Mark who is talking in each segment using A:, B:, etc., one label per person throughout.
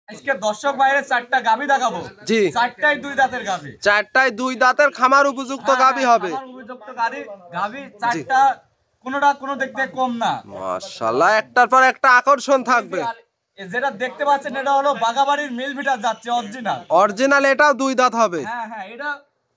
A: আজকে দর্শক বাইরে চারটা গাভী দেখাবো।
B: জি,
A: চারটাই দুই দাঁতের গাভী।
B: চারটায় দুই দাঁতের খামার উপযুক্ত গাভী হবে।
A: খামার উপযুক্ত গাভী চারটা, কোনোটা কোনো দেখতে কম না।
B: মাশাআল্লাহ, একটার পর একটা আকর্ষণ থাকবে।
A: যেটা দেখতে পাচ্ছেন এটা হলো বাগাবাড়ির মিল ভিটার যাচ্ছে
B: অরিজিনাল। এটাও দুই দাঁত হবে।
A: হ্যাঁ, এটা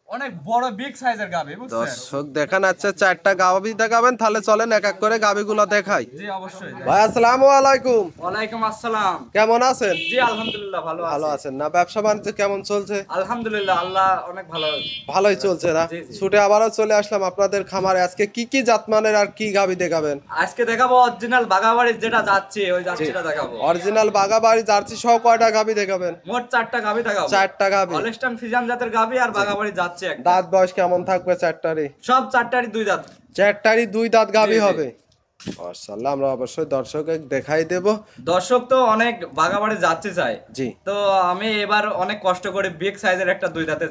A: অনেক বড় বিগ সাইজের গাভী।
B: দর্শক দেখান, আচ্ছা চারটা গাভী দেখাবেন, তাহলে চলেন এক এক করে গাভীগুলো দেখাই।
A: জি অবশ্যই।
B: ভাই আসসালামু আলাইকুম।
A: ওয়ালাইকুম আসসালাম।
B: কেমন আছেন?
A: জি আলহামদুলিল্লাহ ভালো
B: আছেন না? ব্যবসা বাণিজ্য কেমন চলছে?
A: আলহামদুলিল্লাহ, আল্লাহ অনেক
B: ভালোই চলছে না? ছুটে আবারও চলে আসলাম আপনাদের খামারে। আজকে কি কি জাতমানের আর কি গাভী দেখাবেন?
A: আজকে দেখাবো অরিজিনাল বাগাবাড়ির যেটা যাচ্ছে ওই জাতটা দেখাবো।
B: অরিজিনাল বাগাবাড়ি জার্সি সহ কয়টা গাভী দেখাবেন?
A: মোট চারটা গাভী দেখাবো।
B: চারটা গাভী,
A: হলস্টাইন ফ্রিজিয়ান জাতের গাভী আর বাগাবাড়ি যাচ্ছে।
B: দাঁত বয়স কেমন থাকবে চারটারই?
A: সব চারটারই দুই দাঁত।
B: চারটারই দুই দাঁত গাভী হবে। মাশাআল্লাহ, আমরা অবশ্যই দর্শককে দেখাই দেব।
A: দর্শক তো অনেক বাগাবাড়ি যাচ্ছে চাই।
B: জি,
A: তো আমি এবার অনেক কষ্ট করে বিগ সাইজের একটা দুই দাঁতে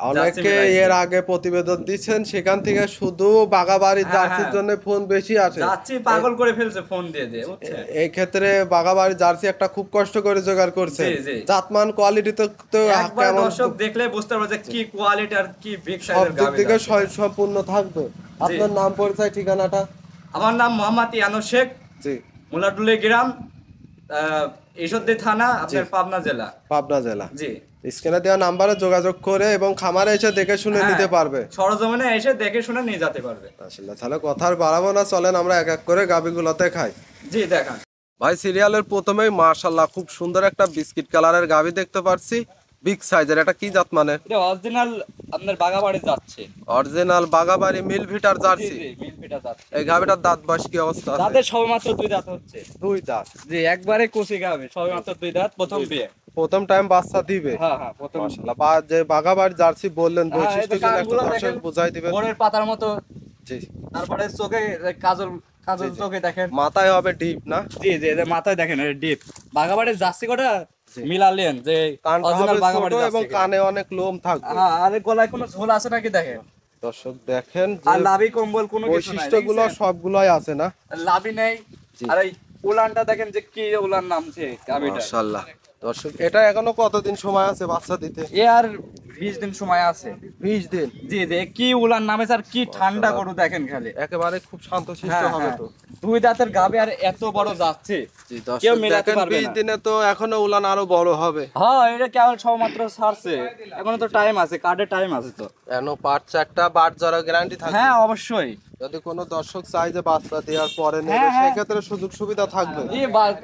B: অনেকে এর আগে প্রতিবেদন দিচ্ছেন, সেখান থেকে শুধু বাগাবাড়ি জার্সির জন্য ফোন বেশি আসে।
A: যাচ্ছি পাগল করে ফেলছে ফোন দিয়ে বুঝছেন।
B: এই ক্ষেত্রে বাগাবাড়ি জার্সি একটা খুব কষ্ট করে জোগাড় করছে। জাতমান কোয়ালিটি তো
A: কেমন দর্শক দেখলে বুঝতে পারবে যে কি কোয়ালিটি আর কি বিগ সাইজের গাভী।
B: সব দিক থেকে সম্পূর্ণ থাকবে। আপনার নাম, পরিচয়, ঠিকানাটা?
A: আমার নাম মোহাম্মদ ইয়ানু শেখ। জি, মুলাডুলি গ্রাম, ঈশ্বরদী থানা, আপনার পাবনা জেলা। জি,
B: স্ক্রিনে দেওয়া নম্বরে যোগাযোগ করে এবং খামারে এসে দেখে শুনে নিতে পারবে।
A: সরজমিনে এসে দেখে শুনে নিয়ে যেতে পারবে।
B: আসলে তাহলে কথা আর বাড়াবো না, চলেন আমরা এক এক করে গাভীগুলোতে খাই।
A: জি দেখান
B: ভাই। সিরিয়ালের প্রথমেই মাশাআল্লাহ খুব সুন্দর একটা বিস্কিট কালারের গাভী দেখতে পাচ্ছি, বিগ সাইজের। এটা কি জাত মানে?
A: এটা অরিজিনাল আপনার বাগাবাড়ি যাচ্ছে।
B: অরিজিনাল বাগাবাড়ি মিল ভিটার জার্সি।
A: জি, মিল ভিটার জার্সি।
B: এই গাভীটার দাঁত বয়স কি অবস্থা আছে?
A: দাঁতের সবেমাত্র দুই দাঁত হচ্ছে।
B: দুই দাঁত?
A: জি, একবারে কোসি গাভী, সবেমাত্র দুই দাঁত, প্রথম বিয়ে,
B: প্রথম টাইম বাচ্চা দিবে।
A: হ্যাঁ প্রথম।
B: মাশাআল্লাহ, যে বাগাবাড়ি জার্সি বললেন বৈশিষ্ট্যগুলো একটু দর্শক বুঝাই দিবেন।
A: বড়ের পাতার মতো।
B: জি,
A: তারপরে চোখে কাজল চোখে দেখেন।
B: মাথায় হবে ডিপ না?
A: জি, মাথায় দেখেন ডিপ। বাগাবাড়ির জার্সি কোটা মিলালেন যে অরিজিনাল বাগাবাড়ি জার্সি,
B: এবং কানে অনেক লোম থাকবে।
A: হ্যাঁ, আর গলায় কোনো ঝোল আছে নাকি দেখেন।
B: দর্শক দেখেন,
A: আর লাভি কম্বল কোনো কিছু নাই,
B: বৈশিষ্ট্যগুলো সবগুলাই আছে না?
A: লাভি নেই। আর এই উলানটা দেখেন যে কি উলান নামছে গাভীটা।
B: মাশাআল্লাহ। দর্শক এটা এখনো কতদিন সময় আছে বাচ্চা দিতে?
A: আর 20 দিন সময় আছে।
B: 20 দিন?
A: জি, কি উলান নামে স্যার, কি ঠান্ডা গরু দেখেন খালি।
B: একেবারে খুব শান্তশিষ্ট হবে তো।
A: দুই দাঁতের গাভী আর এত বড় যাচ্ছে, কেউ মেলাতে পারবে না।
B: 20 দিনে তো এখনো উলান আরো বড় হবে।
A: হ্যাঁ, এটা কেবল সবমাত্র ছাড়ছে, এখনো তো টাইম আছে, কার্ডে টাইম আছে তো।
B: এনো পাঁচ চারটা বাট জরা গ্যারান্টি থাকবে?
A: হ্যাঁ অবশ্যই।
B: যদি কোনো দর্শক চাই যে বাচ্চা দেওয়ার পরে নেবে, সেই ক্ষেত্রে সুযোগ সুবিধা থাকবে?
A: জি,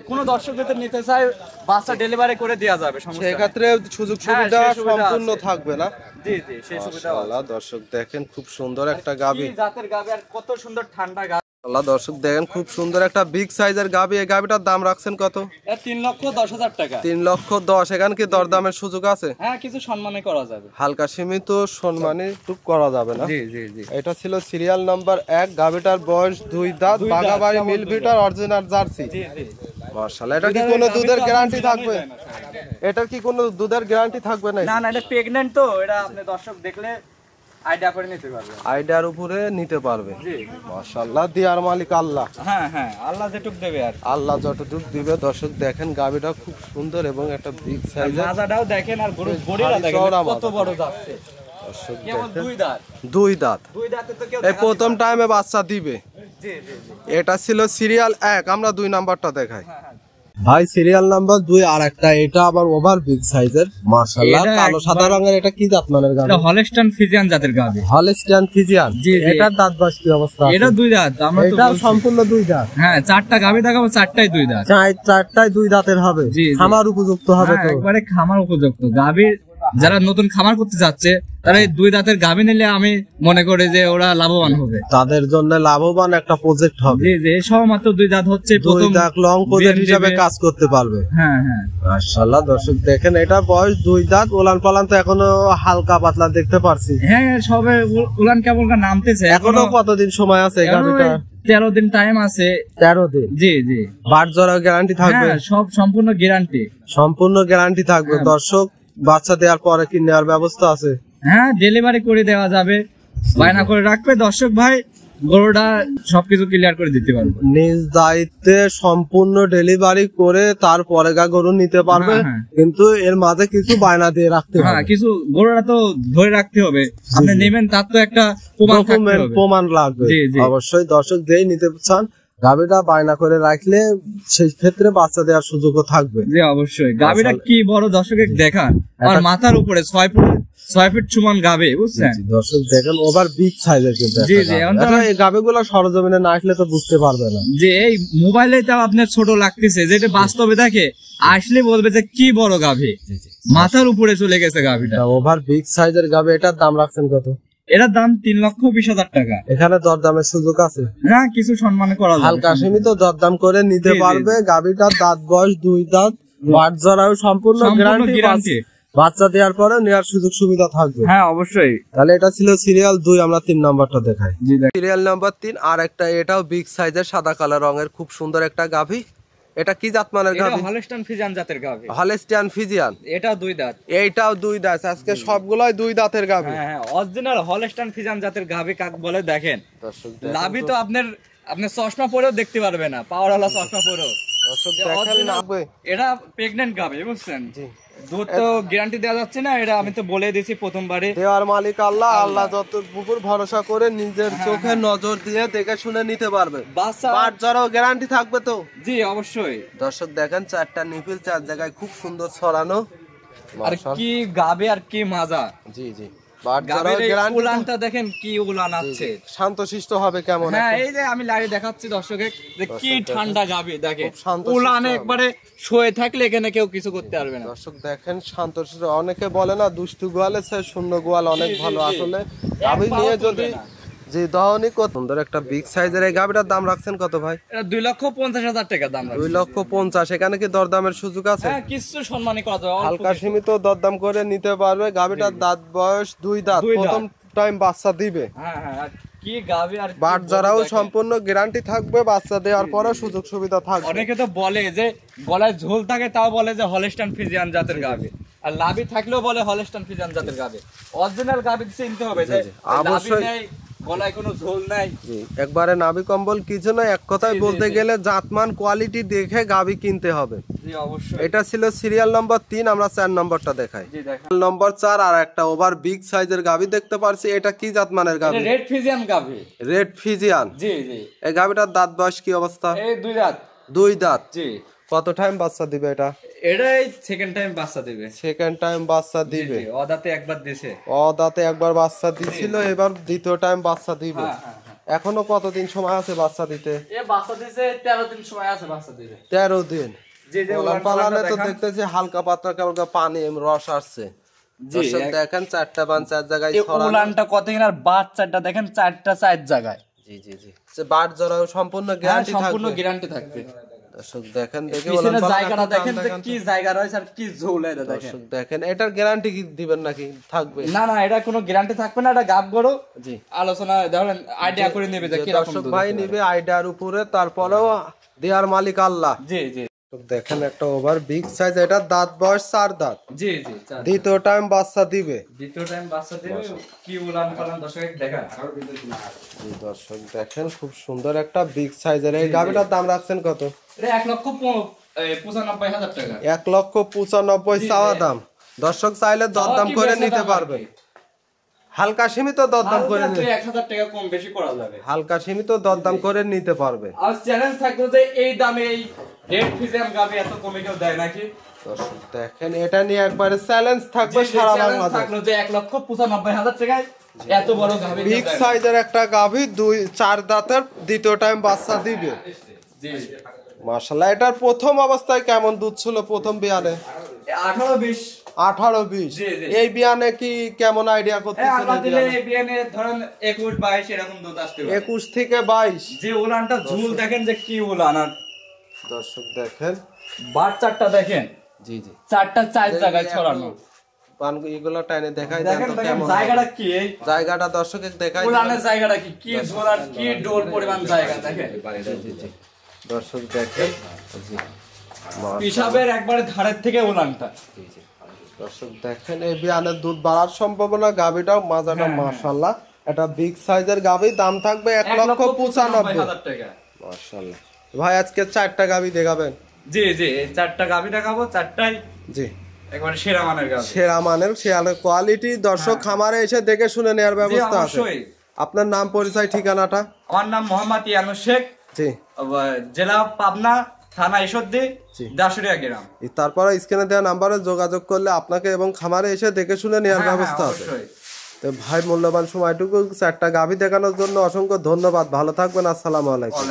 A: কোনো দর্শক যদি নিতে চায় বাচ্চা ডেলিভারি করে দেওয়া যাবে,
B: সেই ক্ষেত্রে সুযোগ সুবিধা সম্পূর্ণ থাকবে না?
A: জি, সেই সুবিধা আছে।
B: দর্শক দেখেন খুব সুন্দর একটা গাভী,
A: জাতের গাভী, আর কত সুন্দর ঠান্ডা গাভী।
B: দর্শক দেখেন খুব সুন্দর একটা বিগ সাইজের গাভী। এই গাভীটার দাম রাখছেন কত?
A: 3,10,000 টাকা।
B: 3,10,000। এখানে কি দরদামের সুযোগ আছে?
A: হ্যাঁ, কিছু সম্মানই করা যাবে,
B: হালকা সীমিত সম্মানই টুক করা যাবে না?
A: জি।
B: এটা ছিল সিরিয়াল নাম্বার 1, গাভীটার বয়স 2 দাঁত, বাগাবাড়ি মিল ভিটার অরিজিনাল জার্সি।
A: জি।
B: মাশাআল্লাহ, এটা কি কোনো দুধের গ্যারান্টি থাকবে? এটার কি কোনো দুধের গ্যারান্টি থাকবে না?
A: না, এটা প্রেগন্যান্ট তো, এটা আপনি দর্শক দেখলে আইডিয়া করে নিতে পারবে,
B: আইডিয়ার উপরে নিতে পারবে।
A: জি
B: মাশাআল্লাহ, দিয়ার মালিক আল্লাহ।
A: হ্যাঁ, আল্লাহ যেটুক দেবে, আর
B: আল্লাহ যতটুক দিবে। দর্শক দেখেন গাভীটা খুব সুন্দর এবং একটা বিগ সাইজের।
A: মাজাটাও দেখেন, আর গরুর বডিটা দেখেন কত বড় যাচ্ছে।
B: দর্শক
A: কেবল
B: দেখেন,
A: দুই দাঁত।
B: দুই দাঁত।
A: তো কেউ
B: এই প্রথম টাইমে বাচ্চা দিবে।
A: জি।
B: এটা ছিল সিরিয়াল 1, আমরা 2 নাম্বারটা দেখাই। ভাই সিরিয়াল নাম্বার 2 আর একটা, এটা আবার ওভার বিগ সাইজের। মাশাআল্লাহ, কালো সাদা রঙের। এটা কি জাত মানের গাভী?
A: এটা হলস্টাইন ফ্রিজিয়ান জাতের গাভী।
B: Holstein Friesian. এটার দাঁত বয়স কি অবস্থা?
A: এটা দুই দাঁত। আমরা তো
B: এটা সম্পূর্ণ দুই দাঁত।
A: হ্যাঁ, চারটা গাভী দেখাবো, চারটাই দুই দাঁত।
B: চারটায় দুই দাঁতের হবে। খামার উপযুক্ত হবে তো?
A: একবারে খামার উপযুক্ত গাভী। যারা নতুন খামার করতে যাচ্ছে তারা এই দুই দাঁতের গাভী নিলে আমি মনে করি যে ওরা লাভবান হবে,
B: তাদের জন্য লাভবান একটা প্রজেক্ট হবে।
A: জি, সবমাত্র দুই দাঁত হচ্ছে,
B: প্রথম দাঁত লং প্রজেক্ট হিসেবে কাজ করতে পারবে।
A: হ্যাঁ।
B: মাশাআল্লাহ, দর্শক দেখেন এটা বয়স 2 দাঁত। উলান পালান তো এখনো হালকা পাতলা দেখতে পারছি।
A: হ্যাঁ, সবে উলান কেবল নামতেছে।
B: এখনো কতদিন সময় আছে এই গাভীটা?
A: 13 দিন টাইম আছে।
B: 13 দিন? জি। বাট জরা গ্যারান্টি থাকবে?
A: সব সম্পূর্ণ গ্যারান্টি।
B: সম্পূর্ণ গ্যারান্টি থাকবে। দর্শক বাচ্চা দেওয়ার পরে কি নেওয়ার ব্যবস্থা আছে?
A: হ্যাঁ, ডেলিভারি করে দেওয়া যাবে, বায়না করে রাখবে দর্শক ভাই। গরুটা সবকিছু ক্লিয়ার করে দিতে পারবো।
B: নিজ দায়িত্বে সম্পূর্ণ ডেলিভারি করে তারপরে গরু নিতে পারবে, কিন্তু এর মাঝে কিছু বায়না দিয়ে রাখতে হবে।
A: হ্যাঁ, কিছু গরুটা তো ধরে রাখতে হবে, আপনি নেবেন তার তো একটা
B: প্রমাণ লাগবে। অবশ্যই দর্শক যেই নিতে চান গাভীটা বায়না করে রাখলে সেই ক্ষেত্রে বাচ্চা দেওয়ার সুযোগও থাকবে।
A: জি অবশ্যই। গাভীটা কি বড় দর্শকে দেখান, আর মাথার উপরে 6 ফিট সমান গাভী, বুঝছেন
B: দর্শক দেখেন, ওভার বিগ সাইজের কিন্তু।
A: জি জি,
B: এই গাভীগুলো সরজমিনে না আসলে তো বুঝতে পারবে না।
A: যে এই মোবাইলে তাও আপনার ছোট লাগতেছে, যেটা বাস্তবে দেখে আসলে বলবে যে কি বড় গাভী, মাথার উপরে চলে গেছে গাভীটা।
B: ওভার বিগ সাইজের গাভী, এটার দাম রাখছেন কত?
A: এটার দাম 3,20,000 টাকা।
B: এখানে দরদামের সুযোগ আছে?
A: হ্যাঁ, কিছু সম্মান করা যাবে,
B: হালকা সীমিত দরদাম করে নিতে পারবে। গাভীটার দাঁত বয়স 2 দাঁত, বাট জরায়ু সম্পূর্ণ গ্যারান্টি, বাচ্চা দেওয়ার পরে নেওয়ার সুযোগ সুবিধা থাকবে।
A: হ্যাঁ অবশ্যই।
B: তাহলে এটা ছিল সিরিয়াল 2, আমরা 3 নাম্বারটা দেখাই। সিরিয়াল নাম্বার 3 আর একটা, এটাও বিগ সাইজের সাদা কালো রঙের খুব সুন্দর একটা গাভী। এটা কি জাতমানের গাভী?
A: হলস্টাইন ফ্রিজিয়ান জাতের গাভী।
B: হলস্টাইন ফ্রিজিয়ান,
A: এটা 2 দাঁত।
B: এইটাও 2 দাঁত। আজকে সবগুলাই 2 দাঁতের গাভী।
A: হ্যাঁ, অরিজিনাল হলস্টাইন ফ্রিজিয়ান জাতের গাভী কাক বলে দেখেন। লাভি তো আপনার চশমা পরেও দেখতে পারবে না, পাওয়ারওয়ালা চশমা পরেও। এটা প্রেগন্যান্ট গাভী, বুঝছেন। দুধ তো গ্যারান্টি দেওয়া যাচ্ছে না, এটা আমি তো বলে দিয়েছি প্রথমবারে।
B: দেওয়ার মালিক আল্লাহ, আল্লাহ যত উপর ভরসা করে নিজের চোখে নজর দিয়ে দেখে শুনে নিতে পারবে।
A: বাচ্চা
B: বাট জরাও গ্যারান্টি থাকবে তো?
A: জি অবশ্যই।
B: দর্শক দেখেন, 4টা নিপিল 4 জায়গায় খুব সুন্দর ছড়ানো।
A: আর কি গাবে আর কি মাজা।
B: জি জি, বাট জরাও গ্যারান্টি।
A: উলানটা দেখেন কি উলান আছে,
B: শান্তশিষ্ট হবে কেমন।
A: হ্যাঁ, এই যে আমি লাইভে দেখাচ্ছি দর্শকে যে কি ঠান্ডা গাবে দেখেন, উলানে একবারে শুয়ে থাকলে এখানে কেউ কিছু করতে পারবে না।
B: দর্শক দেখেন শান্তশিষ্ট। অনেকে বলে না দুষ্টু গোয়ালের চেয়ে শূন্য গোয়াল অনেক ভালো। আসলে গাভী নিয়ে যদি জি দহনি কত সুন্দর একটা বিগ সাইজের এই গাভীটার দাম রাখছেন কত ভাই?
A: এটা 2,50,000 টাকা দাম রাখছি।
B: 2,50,000। এখানে কি দরদামের সুযোগ আছে?
A: হ্যাঁ, কিছু সম্মানই করা যাবে,
B: হালকা সীমিত দরদাম করে নিতে পারবে। গাভীটার দাঁত বয়স 2 দাঁত, প্রথম টাইম বাচ্চা দিবে।
A: হ্যাঁ হ্যাঁ, কি গাভী আর
B: বাট জরাও সম্পূর্ণ গ্যারান্টি থাকবে, বাচ্চা দেওয়ার পরে সুযোগ সুবিধা থাকবে।
A: অনেকে তো বলে যে গলায় ঝোল থাকে, তাও বলে যে হলস্টাইন ফ্রিজিয়ান জাতের গাভী, আর লাভি থাকলেও বলে হলস্টাইন ফ্রিজিয়ান জাতের গাভী। অরিজিনাল গাভী চিনতে হবে যে লাভি নেই, গলায় কোনো ঝোল নাই,
B: একবারে নাভি কম্বল কিছু না। এক কথায় বলতে গেলে জাতমান কোয়ালিটি দেখে গাভী কিনতে হবে।
A: জি অবশ্যই।
B: এটা ছিল সিরিয়াল নাম্বার 3, আমরা 4 নাম্বারটা দেখাই।
A: জি দেখেন,
B: নাম্বার 4 আর একটা ওভার বিগ সাইজের গাভী দেখতে পারছি। এটা কি জাতমানের গাভী?
A: রেড ফ্রিজিয়ান গাভী।
B: রেড ফ্রিজিয়ান,
A: জি জি।
B: এই গাভীটার দাঁত বয়স কি অবস্থা?
A: এই 2 দাঁত।
B: 2 দাঁত।
A: জি।
B: কত টাইম বাচ্চা দিবে এটা?
A: এটাই সেকেন্ড টাইম বাচ্চা দিবে।
B: সেকেন্ড টাইম বাচ্চা দিবে।
A: অদাতে একবার দিয়েছে।
B: অদাতে একবার বাচ্চা দিছিল, এবার দ্বিতীয় টাইম বাচ্চা দিবে। এখনো কতদিন সময় আছে বাচ্চা দিতে?
A: এ বাচ্চা দিতে 13 দিন সময় আছে বাচ্চা দিতে।
B: 13 দিন।
A: জি জি।
B: পালানে তো দেখতেছি হালকা পাতলা কেবল পানি রস আসছে। দর্শক দেখেন 4টা বান 4 জায়গায় ছড়ানো।
A: উলানটা কতদিন আর বাচ্চাটা দেখেন 4টা 4 জায়গায়।
B: জি জি জি। যে বাট জরাও সম্পূর্ণ গ্যারান্টি থাকবে।
A: সম্পূর্ণ গ্যারান্টি থাকবে।
B: দর্শক দেখেন, দেখে
A: পিছনের জায়গাটা দেখেন যে কি জায়গা রয়েছে আর কি ঝোল এটা দেখেন।
B: দর্শক দেখেন, এটার গ্যারান্টি কি দিবেন নাকি? থাকবে
A: না না, এটা কোনো গ্যারান্টি থাকবে না, এটা গাব গরু। জি, আলোচনা ধরেন আইডিয়া করে নেবে যে কি রকম
B: দর্শক ভাই নেবে আইডিয়ার উপরে, তারপরেও দেয়ার মালিক আল্লাহ।
A: জি জি।
B: দেখেন একটা ওভার বিগ সাইজ, এটা দাঁত বয়স 4 দাঁত।
A: জি জি।
B: দ্বিতীয় টাইম বাচ্চা দিবে।
A: দ্বিতীয় টাইম বাচ্চা দিবে। কি উলান পালান দর্শক দেখেন।
B: দর্শক দেখেন, খুব সুন্দর একটা বিগ সাইজের এই গাভীটার দাম রাখছেন কত?
A: এটা 1,95,000 টাকা।
B: 1,95,000 চাওয়া দাম। দর্শক চাইলে দরদাম করে নিতে পারবে। হালকা সীমিত দরদাম করে নিতে
A: 1000 টাকা কম বেশি করা যাবে।
B: হালকা সীমিত দরদাম করে নিতে পারবে।
A: আর চ্যালেঞ্জ থাকলো যে এই দামে এই রেড ফ্রিজিয়ান গাভী এত কমে কেউ দেয় নাকি?
B: দর্শক দেখেন, এটা নিয়ে একবারে চ্যালেঞ্জ থাকবে সারা বাংলাদেশ।
A: থাকলো যে 1,95,000 টাকায় এত বড় গাভী,
B: বিগ সাইজের একটা গাভী 4 দাঁতের, দ্বিতীয় টাইম বাচ্চা দিবে।
A: জি
B: মাশাআল্লাহ। এটার প্রথম অবস্থায় কেমন দুধ ছিল প্রথম বিয়ানে?
A: 18-20।
B: 18-20। এই বিয়ানে কি কেমন আইডিয়া করতেছেন?
A: আল্লাহ দিলে এই বিয়ানে ধরেন 21-22 এরকম দুধ আসতে পারে।
B: 21 থেকে 22।
A: যে উলানটা ঝুল দেখেন যে কি উলান। আর
B: দর্শক দেখেন
A: বাচ্চাটা দেখেন। জি জি। 4টা 4 জায়গায় ছড়ানো।
B: পান এগুলো টাইনে দেখাই দেন তো কেমন
A: জায়গাটা কি? এই
B: জায়গাটা দর্শকের দেখাই দেন।
A: উলানের জায়গাটা কি কি ঝোল আর কি ডোল পরিমাণ জায়গা দেখেন।
B: জি জি। দর্শক দেখেন, জি
A: পিশাবের একবারে ধারের থেকে উলানটা। জি জি।
B: দর্শক দেখেন, এই বিয়ানের দুধ বাড়ার সম্ভাবনা। গাভীটাও মাজাটা মাশাআল্লাহ এটা বিগ সাইজের গাভী, দাম থাকবে 1,95,000
A: টাকা।
B: মাশাআল্লাহ। ভাই আজকে 4টা গাভী দেখাবেন?
A: জি জি, এই 4টা গাভী দেখাবো, 4টাই
B: জি
A: একবারে সেরা মানের গাভী।
B: সেরা মানের, সেরা কোয়ালিটি। দর্শক খামারে এসে দেখে শুনে নেওয়ার ব্যবস্থা আছে। আপনার নাম, পরিচয়, ঠিকানাটা?
A: আমার নাম মোহাম্মদ ইয়ানুস শেখ,
B: জি,
A: জেলা পাবনা, থানা ঈশ্বরদী, দাসুরিয়া গ্রাম।
B: তারপরে স্ক্রিনে দেওয়া নাম্বারে যোগাযোগ করলে আপনাকে এবং খামারে এসে দেখে শুনে নেওয়ার ব্যবস্থা আছে। তো ভাই মূল্যবান সময়টুকু 4টা গাভী দেখানোর জন্য অসংখ্য ধন্যবাদ। ভালো থাকবেন। আসসালামু আলাইকুম।